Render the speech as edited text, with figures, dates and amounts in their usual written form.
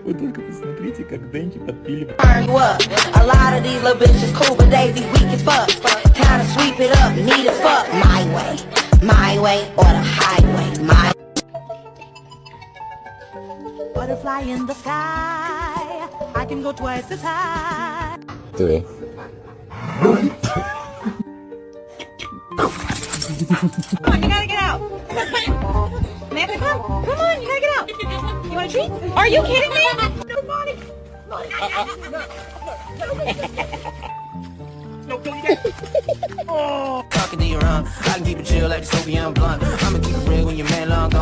Вы только посмотрите, как Дэнди подпиливает. A lot of these little bitches cool, but they be weak as fuck. Time to sweep it up, need a fuck. My way, or the highway. My butterfly in the sky. I can go twice as high. 对。 Come on, you gotta get out. Samantha, come on, you gotta get out. You want a treat? Are you kidding me? Nobody. Talking to your I can keep it chill like the Soviet blunt. I'ma keep it real when your man long gone.